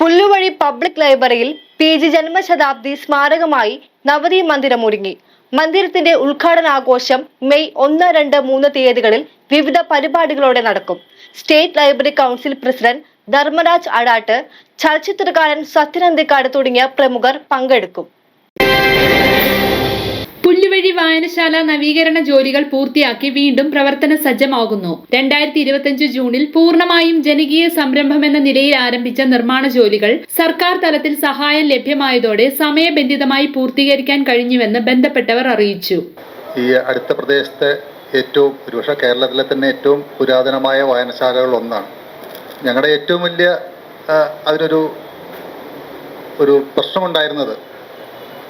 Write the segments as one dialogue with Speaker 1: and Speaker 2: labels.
Speaker 1: Pulluvazhi public ലൈബ്രറിയിൽ PG ജന്മശതാബ്ദി സ്മാരകമായി നവതി മന്ദിരം ഒരുങ്ങി. മന്ദിരത്തിന്റെ ഉദ്ഘാടനാഘോഷം മെയ് 1, 2, 3 തീയതികളിൽ വിവിധ പരിപാടികളോടെ നടക്കും. State library council president Dharmaraj Adat, ചലച്ചിത്രകാരൻ സത്യൻ അന്തിക്കാട് തുടങ്ങിയ പ്രമുഖർ പങ്കെടുക്കും.
Speaker 2: പുല്ലുവഴി വായനശാല നവീകരണ ജോലികൾ പൂർത്തിയാക്കി വീണ്ടും പ്രവർത്തന സജ്ജമാകുന്നു. 2025 ജൂണിൽ പൂർണ്ണമായും ജനകീയ സംരംഭമെന്ന നിലയിൽ ആരംഭിച്ച നിർമ്മാണ ജോലികൾ സർക്കാർ തലത്തിൽ സഹായം ലഭ്യമായതോടെ സമയബന്ധിതമായി പൂർത്തീകരിക്കാൻ കഴിഞ്ഞുവെന്ന് ബന്ധപ്പെട്ടവർ അറിയിച്ചു.
Speaker 3: ഈ അടുത്ത പ്രദേശത്തെ ഏറ്റവും ഒരുപക്ഷെ കേരളത്തിലെ തന്നെ ഏറ്റവും പുരാതനമായ വായനശാലകൾ ഒന്നാണ്. ഞങ്ങളുടെ ഏറ്റവും വലിയ അതിനൊരു പ്രശ്നമുണ്ടായിരുന്നത്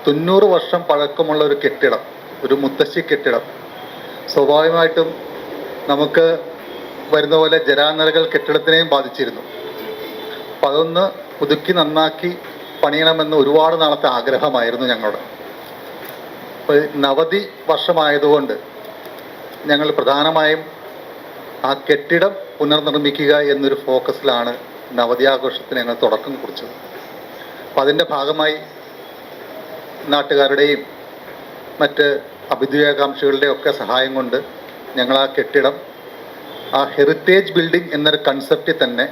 Speaker 3: 90 വർഷം പഴക്കമുള്ള ഒരു കെട്ടിടം, ഒരു മുത്തശ്ശി കെട്ടിടം. സ്വാഭാവികമായിട്ടും നമുക്ക് വരുന്ന പോലെ ജരാനരകൾ കെട്ടിടത്തിനെയും ബാധിച്ചിരുന്നു. അപ്പം അതൊന്ന് പുതുക്കി നന്നാക്കി പണിയണമെന്ന് ഒരുപാട് നാളത്തെ ആഗ്രഹമായിരുന്നു ഞങ്ങളുടെ. അപ്പോൾ നവതി വർഷമായതുകൊണ്ട് ഞങ്ങൾ പ്രധാനമായും ആ കെട്ടിടം പുനർനിർമ്മിക്കുക എന്നൊരു ഫോക്കസിലാണ് നവതി ആഘോഷത്തിന് ഞങ്ങൾ തുടക്കം കുറിച്ചത്. അപ്പം അതിൻ്റെ ഭാഗമായി നാട്ടുകാരുടെയും മറ്റ് അഭ്യുദയകാംക്ഷികളുടെയും ഒക്കെ സഹായം കൊണ്ട് ഞങ്ങൾ ആ കെട്ടിടം, ആ ഹെറിറ്റേജ് ബിൽഡിംഗ് എന്നൊരു കൺസെപ്റ്റിൽ തന്നെ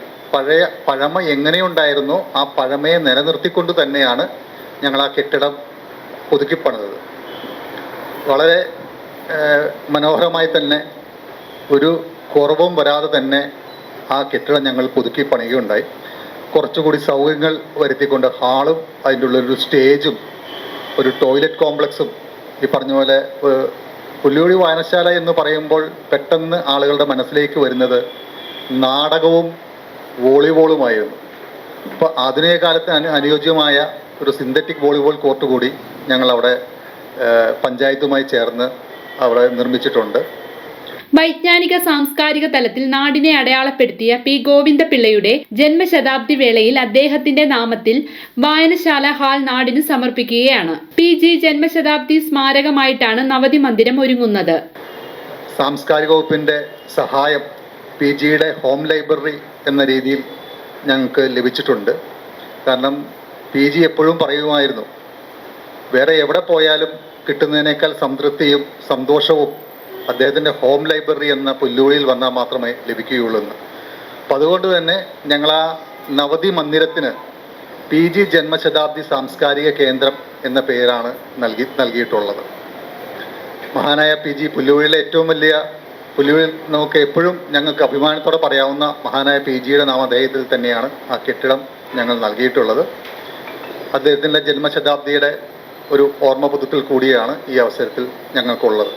Speaker 3: പഴമ എങ്ങനെയുണ്ടായിരുന്നോ ആ പഴമയെ നിലനിർത്തിക്കൊണ്ട് തന്നെയാണ് ഞങ്ങൾ ആ കെട്ടിടം പുതുക്കിപ്പണിതത്. വളരെ മനോഹരമായി തന്നെ ഒരു കുറവും വരാതെ തന്നെ ആ കെട്ടിടം ഞങ്ങൾ പുതുക്കി പണിയുകയുണ്ടായി. കുറച്ചുകൂടി സൗകര്യങ്ങൾ വരുത്തിക്കൊണ്ട് ഹാളും അതിൻ്റെ ഉള്ളൊരു സ്റ്റേജും ഒരു ടോയ്ലറ്റ് കോംപ്ലക്സും, ഈ പറഞ്ഞ പോലെ പുല്ലുവഴി വായനശാല എന്ന് പറയുമ്പോൾ പെട്ടെന്ന് ആളുകളുടെ മനസ്സിലേക്ക് വരുന്നത് നാടകവും വോളിബോളുമായിരുന്നു. അപ്പോൾ ആധുനിക കാലത്ത് അനുയോജ്യമായ ഒരു സിന്തറ്റിക് വോളിബോൾ കോർട്ട് കൂടി ഞങ്ങളവിടെ പഞ്ചായത്തുമായി ചേർന്ന് അവിടെ നിർമ്മിച്ചിട്ടുണ്ട്.
Speaker 2: വൈജ്ഞാനിക സാംസ്കാരിക തലത്തിൽ നാടിനെ അടയാളപ്പെടുത്തിയ P. ഗോവിന്ദപിള്ളയുടെ ജന്മശതാബ്ദി വേളയിൽ അദ്ദേഹത്തിന്റെ നാമത്തിൽ വായനശാല ഹാൾ നാടിന് സമർപ്പിക്കുകയാണ്. PG ജന്മശതാബ്ദി സ്മാരകമായിട്ടാണ് നവതി മന്ദിരം ഒരുങ്ങുന്നത്.
Speaker 3: സാംസ്കാരിക വകുപ്പിന്റെ സഹായം PGയുടെ ഹോം ലൈബ്രറി എന്ന രീതിയിൽ ഞങ്ങൾക്ക് ലഭിച്ചിട്ടുണ്ട്. കാരണം PG എപ്പോഴും പറയുമായിരുന്നു, വേറെ എവിടെ പോയാലും കിട്ടുന്നതിനേക്കാൾ സംതൃപ്തിയും സന്തോഷവും അദ്ദേഹത്തിൻ്റെ ഹോം ലൈബ്രറി എന്ന പുല്ലുവഴിയിൽ വന്നാൽ മാത്രമേ ലഭിക്കുകയുള്ളൂ എന്ന്. അപ്പം അതുകൊണ്ട് തന്നെ ഞങ്ങൾ ആ നവതി മന്ദിരത്തിന് PG ജന്മശതാബ്ദി സാംസ്കാരിക കേന്ദ്രം എന്ന പേരാണ് നൽകിയിട്ടുള്ളത്. മഹാനായ PG പുല്ലുവഴിയിലെ ഏറ്റവും വലിയ പുല്ലുവഴിയിൽ നമുക്ക് എപ്പോഴും ഞങ്ങൾക്ക് അഭിമാനത്തോടെ പറയാവുന്ന മഹാനായ PGയുടെ നാമധേയത്തിൽ തന്നെയാണ് ആ കെട്ടിടം ഞങ്ങൾ നൽകിയിട്ടുള്ളത്. അദ്ദേഹത്തിൻ്റെ ജന്മശതാബ്ദിയുടെ ഒരു ഓർമ്മ പുതുക്കൽ കൂടിയാണ് ഈ അവസരത്തിൽ ഞങ്ങൾക്കുള്ളത്.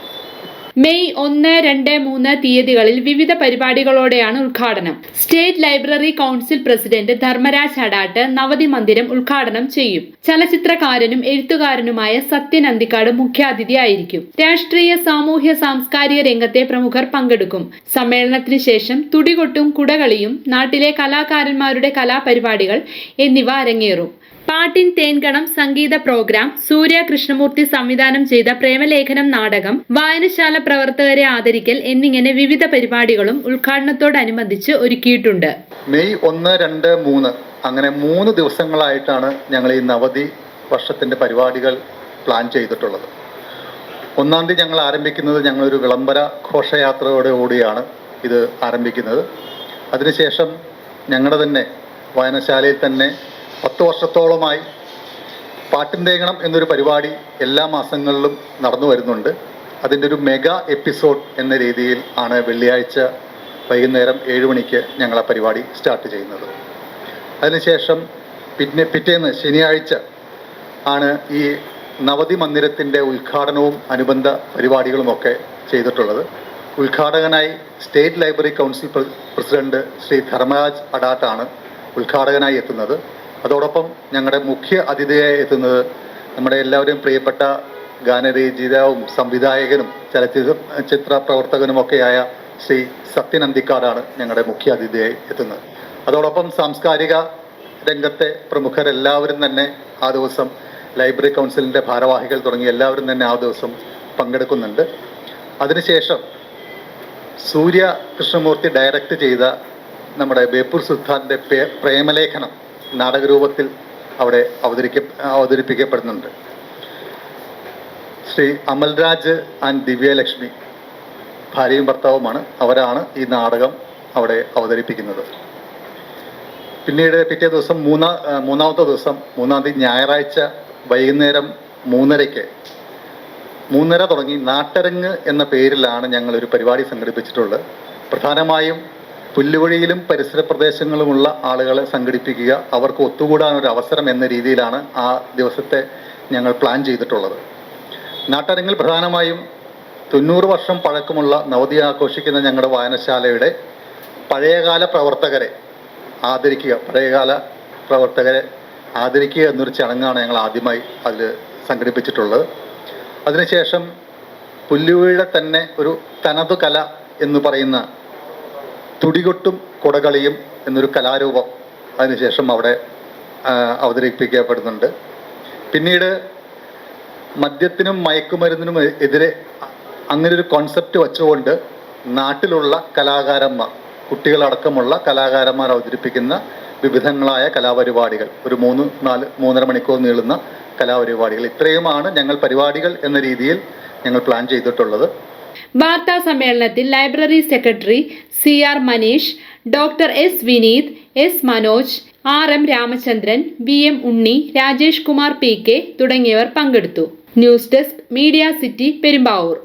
Speaker 2: മെയ് 1, 2, 3 തീയതികളിൽ വിവിധ പരിപാടികളോടെയാണ് ഉദ്ഘാടനം. State library council president Dharmaraj Adat നവതി മന്ദിരം ഉദ്ഘാടനം ചെയ്യും. ചലച്ചിത്രകാരനും എഴുത്തുകാരനുമായ സത്യൻ അന്തിക്കാട് മുഖ്യാതിഥിയായിരിക്കും. രാഷ്ട്രീയ, സാമൂഹ്യ, സാംസ്കാരിക രംഗത്തെ പ്രമുഖർ പങ്കെടുക്കും. സമ്മേളനത്തിന് ശേഷം തുടികൊട്ടും കുടകളിയും നാട്ടിലെ കലാകാരന്മാരുടെ കലാപരിപാടികൾ എന്നിവ അരങ്ങേറും. പാട്ടിൻ തേൻകണം സംഗീത പ്രോഗ്രാം, സൂര്യ കൃഷ്ണമൂർത്തി സംവിധാനം ചെയ്ത പ്രേമലേഖനം നാടകം, വായനശാല പ്രവർത്തകരെ ആദരിക്കൽ എന്നിങ്ങനെ വിവിധ പരിപാടികളും ഉദ്ഘാടനത്തോടനുബന്ധിച്ച് ഒരുക്കിയിട്ടുണ്ട്.
Speaker 3: മെയ് 1, 2, 3 അങ്ങനെ 3 ദിവസങ്ങളായിട്ടാണ് ഞങ്ങൾ ഈ നവതി വർഷത്തിൻ്റെ പരിപാടികൾ പ്ലാൻ ചെയ്തിട്ടുള്ളത്. 1-ാം തീയതി ഞങ്ങൾ ആരംഭിക്കുന്നത് ഞങ്ങളൊരു വിളംബര ഘോഷയാത്രയോടുകൂടിയാണ് ഇത് ആരംഭിക്കുന്നത്. അതിനുശേഷം ഞങ്ങളുടെ തന്നെ വായനശാലയിൽ തന്നെ 10 വർഷത്തോളമായി പാട്ടിൻ തേങ്ങണം എന്നൊരു പരിപാടി എല്ലാ മാസങ്ങളിലും നടന്നു വരുന്നുണ്ട്. അതിൻ്റെ ഒരു മെഗാ എപ്പിസോഡ് എന്ന രീതിയിൽ ആണ് വെള്ളിയാഴ്ച വൈകുന്നേരം 7 മണിക്ക് ഞങ്ങൾ ആ പരിപാടി സ്റ്റാർട്ട് ചെയ്യുന്നത്. അതിനുശേഷം പിറ്റേന്ന് ശനിയാഴ്ച ആണ് ഈ നവതി മന്ദിരത്തിൻ്റെ ഉദ്ഘാടനവും അനുബന്ധ പരിപാടികളുമൊക്കെ ചെയ്തിട്ടുള്ളത്. ഉദ്ഘാടകനായി state library council president Shri Dharmaraj അടാട്ടാണ് ഉദ്ഘാടകനായി എത്തുന്നത്. അതോടൊപ്പം ഞങ്ങളുടെ മുഖ്യ അതിഥിയായി എത്തുന്നത് നമ്മുടെ എല്ലാവരും പ്രിയപ്പെട്ട ഗാനരചയിതാവും സംവിധായകനും ചലച്ചിത്ര പ്രവർത്തകനുമൊക്കെയായ ശ്രീ സത്യൻ അന്തിക്കാടാണ് ഞങ്ങളുടെ മുഖ്യ അതിഥിയായി എത്തുന്നത്. അതോടൊപ്പം സാംസ്കാരിക രംഗത്തെ പ്രമുഖരെല്ലാവരും തന്നെ ആ ദിവസം, ലൈബ്രറി കൗൺസിലിൻ്റെ ഭാരവാഹികൾ തുടങ്ങി എല്ലാവരും തന്നെ ആ ദിവസം പങ്കെടുക്കുന്നുണ്ട്. അതിനുശേഷം സൂര്യ കൃഷ്ണമൂർത്തി ഡയറക്റ്റ് ചെയ്ത നമ്മുടെ ബേപ്പൂർ സുൽത്താൻ്റെ പ്രേമലേഖനം നാടകരൂപത്തിൽ അവിടെ അവതരിപ്പിക്കപ്പെടുന്നുണ്ട്. ശ്രീ അമൽരാജ് ആൻഡ് ദിവ്യലക്ഷ്മി ഭാര്യയും ഭർത്താവുമാണ്. അവരാണ് ഈ നാടകം അവിടെ അവതരിപ്പിക്കുന്നത്. പിന്നീട് പിറ്റേ ദിവസം മൂന്നാമത്തെ ദിവസം 3-ാം തീയതി ഞായറാഴ്ച വൈകുന്നേരം 3:30 തുടങ്ങി നാട്ടരങ്ങ് എന്ന പേരിലാണ് ഞങ്ങളൊരു പരിപാടി സംഘടിപ്പിച്ചിട്ടുള്ളത്. പ്രധാനമായും പുല്ലുവഴിയിലും പരിസര പ്രദേശങ്ങളുമുള്ള ആളുകളെ സംഘടിപ്പിക്കുക, അവർക്ക് ഒത്തുകൂടാനൊരു അവസരം എന്ന രീതിയിലാണ് ആ ദിവസത്തെ ഞങ്ങൾ പ്ലാൻ ചെയ്തിട്ടുള്ളത്. നാട്ടരങ്ങിൽ പ്രധാനമായും 90 വർഷം പഴക്കമുള്ള നവതി ആഘോഷിക്കുന്ന ഞങ്ങളുടെ വായനശാലയുടെ പഴയകാല പ്രവർത്തകരെ ആദരിക്കുക എന്നൊരു ചടങ്ങാണ് ഞങ്ങൾ ആദ്യമായി അതിൽ സംഘടിപ്പിച്ചിട്ടുള്ളത്. അതിനുശേഷം പുല്ലുവഴിയുടെ തന്നെ ഒരു തനതു കല എന്ന് പറയുന്ന തുടികൊട്ടും കുടകളിയും എന്നൊരു കലാരൂപം അതിനുശേഷം അവിടെ അവതരിപ്പിക്കപ്പെടുന്നുണ്ട്. പിന്നീട് മദ്യത്തിനും മയക്കുമരുന്നിനും എതിരെ അങ്ങനെ ഒരു കോൺസെപ്റ്റ് വച്ചുകൊണ്ട് നാട്ടിലുള്ള കലാകാരന്മാർ, കുട്ടികളടക്കമുള്ള കലാകാരന്മാർ അവതരിപ്പിക്കുന്ന വിവിധങ്ങളായ കലാപരിപാടികൾ, ഒരു 3-3.5 മണിക്കൂർ നീളുന്ന കലാപരിപാടികൾ, ഇത്രയുമാണ് ഞങ്ങൾ പരിപാടികൾ എന്ന രീതിയിൽ ഞങ്ങൾ പ്ലാൻ ചെയ്തിട്ടുള്ളത്.
Speaker 2: വാർത്താ സമ്മേളനത്തിൽ library secretary CR Manish, doctor S Vineeth, S Manoj, RM Ramachandran, VM ഉണ്ണി, രാജേഷ് കുമാർ PK തുടങ്ങിയവർ പങ്കെടുത്തു. News desk media city Perumbavoor.